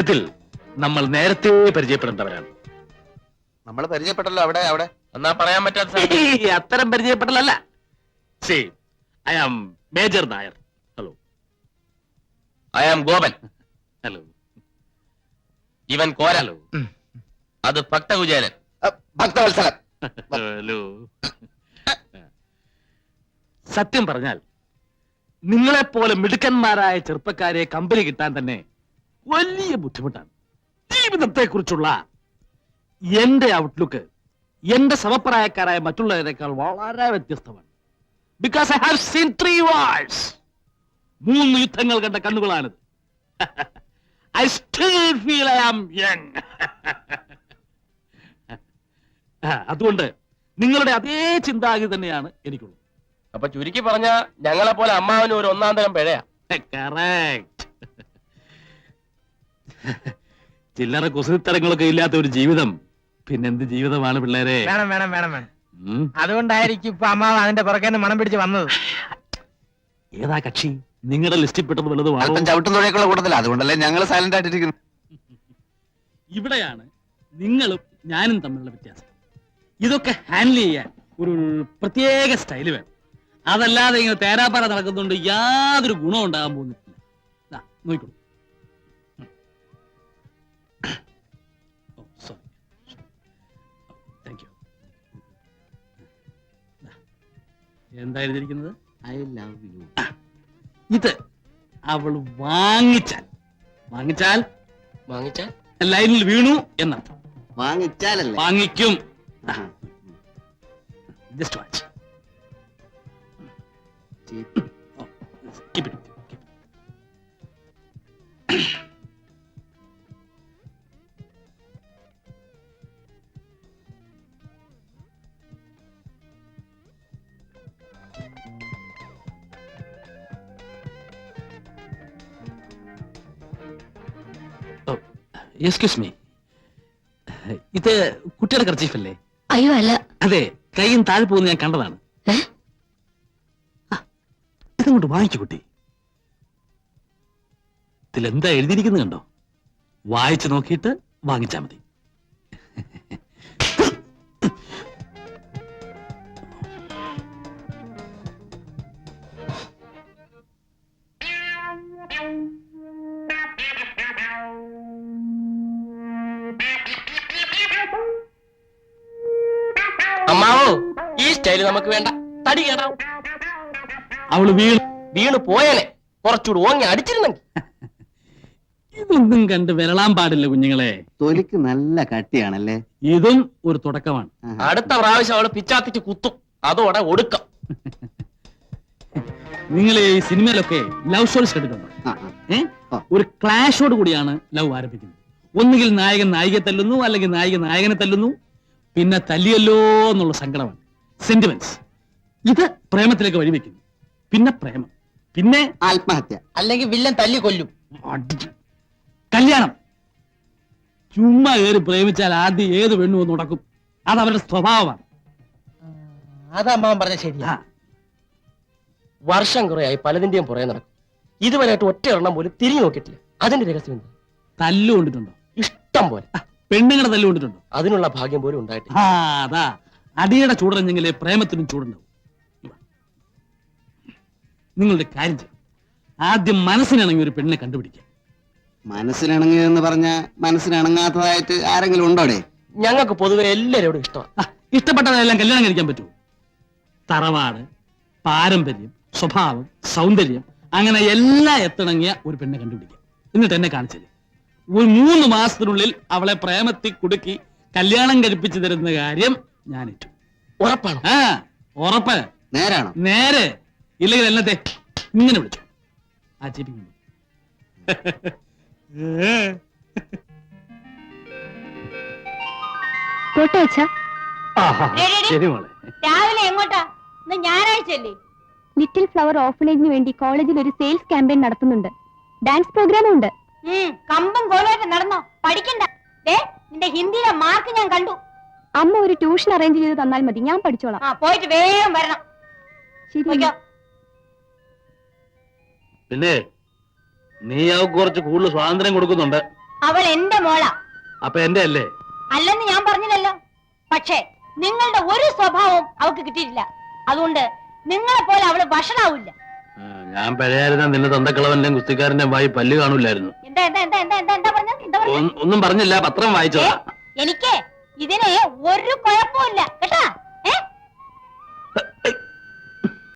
സത്യത്തിൽ നമ്മൾ നേരത്തെ പരിചയപ്പെടേണ്ടവരാണ്. നമ്മൾ പരിചയപ്പെട്ടല്ലോ. അവിടെ അവിടെ എന്നാ പറയാൻ പറ്റാത്ത അത്തരം പരിചയപ്പെടലല്ല. I am major Nair. Hello. I am Gopan. Hello. ഇവൻ കോരലോ. അത് ഭക്തകുചേലൻ. ഭക്തവത്സലൻ. ഹലോ. സത്യം പറഞ്ഞാൽ നിങ്ങളെപ്പോലെ മിടുക്കന്മാരായ ചെറുപ്പക്കാരെ കമ്പനി കിട്ടാൻ തന്നെ വലിയ ബുദ്ധിമുട്ടാണ്. ജീവിതത്തെ കുറിച്ചുള്ള എന്റെ ഔട്ട്ലുക്ക് എന്റെ സമപ്രായക്കാരായ മറ്റുള്ളവരെക്കാൾ വളരെ വ്യത്യസ്തമാണ്. Because I have seen 3 wars. 3 യുദ്ധങ്ങൾ കണ്ട കണ്ണുകളാണിത്. I still feel I am young. അതുകൊണ്ട് നിങ്ങളുടെ അതേ ചിന്താഗതി തന്നെയാണ് എനിക്കുള്ളത്. അപ്പൊ ചുരുക്കി പറഞ്ഞ ഞങ്ങളെ പോലെ അമ്മാവനും ഒരു ഒന്നാം തരം പിഴയാ. കറക്റ്റ്. ചില്ലറ കുസൃത്തരങ്ങളൊക്കെ ഇല്ലാത്ത ഒരു ജീവിതം പിന്നെന്ത് ജീവിതമാണ് പിള്ളേരെ? വേണം വേണം വേണം വേണം. അതുകൊണ്ടായിരിക്കും ഇപ്പൊ അമ്മാവ് അതിന്റെ പുറകെ മണം പിടിച്ച് വന്നത്. ഏതാ കക്ഷി? നിങ്ങളുടെ ലിസ്റ്റിൽ പെട്ടത് വലുതുമാണ്. അല്പം ചവിട്ടും തുഴയൊക്കെയുള്ള കൂട്ടത്തില്ല. അതുകൊണ്ടല്ലേ ഞങ്ങൾ സൈലന്റ് ആയിട്ടിരിക്കുന്നു. ഇവിടെയാണ് നിങ്ങളും ഞാനും തമ്മിലുള്ള വ്യത്യാസം. ഇതൊക്കെ ഹാൻഡിൽ ചെയ്യാൻ ഒരു പ്രത്യേക സ്റ്റൈല് വേണം. അതല്ലാതെ ഇങ്ങനെ തേരാപ്പാറ നടക്കുന്നുണ്ട് യാതൊരു ഗുണം ഉണ്ടാകാൻ പോകുന്നില്ല. നോക്കിക്കോളൂ. എന്താ എഴുതിയിരിക്കുന്നത്? I love you. ഇത് അവൾ വാങ്ങിച്ചാൽ വാങ്ങിച്ചാൽ ലൈനിൽ വീണു എന്നർത്ഥം. വാങ്ങിച്ചാലല്ലേ? വാങ്ങിക്കും. Just watch. Keep it. Excuse me, ഇത് കുട്ടിയുടെ കർച്ചീഫല്ലേ? അയ്യോ അല്ല. അതെ, കൈയും താഴെ പോകുന്ന ഞാൻ കണ്ടതാണ്. ഇതങ്ങോട്ട് വാങ്ങിച്ചു കുട്ടി. ഇതിലെന്താ എഴുതിയിരിക്കുന്നത് കണ്ടോ? വായിച്ചു നോക്കിയിട്ട് വാങ്ങിച്ചാ മതി. അമ്മാവോ, ഈ സ്റ്റൈല് നമുക്ക് വേണ്ട. തടി കേടാവും. അവള് വീണ് പോയനെ കുറച്ചുകൂടി ഓങ്ങി അടിച്ചിരുന്നെങ്കിൽ. ഇതൊന്നും കണ്ട് വിരളാൻ പാടില്ല കുഞ്ഞുങ്ങളെ. തൊലിക്ക് നല്ല കട്ടിയാണല്ലേ? ഇതും ഒരു തുടക്കമാണ്. അടുത്ത പ്രാവശ്യം അവള് പിച്ചാത്തിക്ക് കുത്തും. അതോടെ ഒടുക്കം. നിങ്ങൾ ഈ സിനിമയിലൊക്കെ ലവ് സ്റ്റോറീസ് കേട്ടിട്ടുണ്ടോ? ഒരു ക്ലാഷോട് കൂടിയാണ് ലവ് ആരംഭിക്കുന്നത്. ഒന്നുകിൽ നായകൻ നായികയെ തല്ലുന്നു, അല്ലെങ്കിൽ നായിക നായകനെ തല്ലുന്നു, പിന്നെ തല്ലിയല്ലോ എന്നുള്ള സങ്കടമാണ്, സെന്റിമെന്റ്സ്. ഇത് പ്രേമത്തിലേക്ക് വഴിവെക്കുന്നു. പിന്നെ പ്രേമം, പിന്നെ ആത്മഹത്യ, അല്ലെങ്കിൽ വില്ലൻ തല്ലി കൊല്ലും. കല്യാണം. ചുമ്മാ കയറി പ്രേമിച്ചാൽ ആദ്യം ഏത് പെണ്ണു നടക്കും. അത് അവരുടെ സ്വഭാവമാണ്. അത് അമ്മാവൻ പറഞ്ഞ ശരിയാ. വർഷം കുറയായി പലതിന്റെയും പുറകെ നടക്കും. ഇതുവരെയായിട്ട് ഒറ്റ എണ്ണം പോലും തിരിഞ്ഞു നോക്കിയിട്ടില്ല. അതിന്റെ രഹസ്യം എന്താ? തല്ലു കൊണ്ടിട്ടുണ്ടോ? ഇഷ്ടം പോലെ. പെണ്ണുങ്ങളെ തല്ലു കൊണ്ടിട്ടുണ്ടോ? അതിനുള്ള ഭാഗ്യം പോലും ഉണ്ടായിട്ടില്ല. അതാ അടിയുടെ ചൂടറിഞ്ഞെങ്കിലേ പ്രേമത്തിനും ചൂടുണ്ടാവും. നിങ്ങളുടെ കാര്യം ചെയ്യും, ആദ്യം മനസ്സിനിണങ്ങി ഒരു പെണ്ണിനെ കണ്ടുപിടിക്കുക. മനസ്സിനിണങ്ങിയെന്ന് പറഞ്ഞ മനസ്സിനിണങ്ങാത്തതായിട്ട് ആരെങ്കിലും ഉണ്ടോടെ? ഞങ്ങൾക്ക് പൊതുവെ എല്ലാവരോടും ഇഷ്ടമാണ്. ഇഷ്ടപ്പെട്ടതെല്ലാം കല്യാണം കഴിക്കാൻ പറ്റുമോ? തറവാട്, പാരമ്പര്യം, സ്വഭാവം, സൗന്ദര്യം, അങ്ങനെ എല്ലാം എത്തിണങ്ങിയ ഒരു പെണ്ണെ കണ്ടുപിടിക്കുക. എന്നിട്ട് എന്നെ കാണിച്ചത് ഒരു 3 മാസത്തിനുള്ളിൽ അവളെ പ്രേമത്തിൽ കുടുക്കി കല്യാണം കഴിപ്പിച്ചു തരുന്ന കാര്യം ഞാൻ ഏറ്റു. ഉറപ്പാണ്? ഉറപ്പ്. നേരാണോ? നേരെ. ഇല്ലെങ്കിൽ എന്നത്തെ ഇങ്ങനെ വിളിച്ചു ആ ചിരിക്കുന്നു. ശരി മോളെ. രാവിലെ എങ്ങോട്ടാ? ഞായറാഴ്ചയല്ലേ? ലിറ്റിൽ ഫ്ലവർ ഓർഫനേജിന് വേണ്ടി കോളേജിൽ ഒരു സെയിൽസ് ക്യാമ്പയിൻ നടത്തുന്നുണ്ട്. ഡാൻസ് പ്രോഗ്രാമും ഉണ്ട്. കമ്പം കോളേജ് നടന്നോ? പഠിക്കണ്ട. നിന്റെ ഹിന്ദിയിലെ മാർക്ക് ഞാൻ കണ്ടു. അമ്മ ഒരു ട്യൂഷൻ അറേഞ്ച് ചെയ്ത് തന്നാൽ മതി, ഞാൻ പഠിച്ചോളാം. പോയിട്ട് വേഗം വരണം. ശരി. പിന്നെ നീ അവർക്ക് കുറച്ച് കൂടുതൽ സ്വാതന്ത്ര്യം കൊടുക്കുന്നുണ്ട്. അവൾ എന്റെ മോളാ. അപ്പൊ എന്റെ അല്ലേ? അല്ലെന്ന് ഞാൻ പറഞ്ഞില്ലല്ലോ. പക്ഷേ നിങ്ങളുടെ ഒരു സ്വഭാവവും അവൾക്ക് കിട്ടിയിട്ടില്ല. അതുകൊണ്ട് നിങ്ങളെ പോലെ അവള് വഷളാവില്ല. ഞാൻ പഴയായിരുന്ന നിന്റെ തന്തക്കളവന്റെ കുസ്തിക്കാരന്റെ വായി പല്ല് കാണൂലായിരുന്നു. എന്താ എന്താ എന്താ എന്താ എന്താ എന്താ പറഞ്ഞത്? എന്താ പറഞ്ഞത്? ഒന്നും പറഞ്ഞില്ല, പത്രം വായിച്ചോ. എനിക്ക് ഇതിന് ഒരു കുഴപ്പമില്ല കേട്ടാ.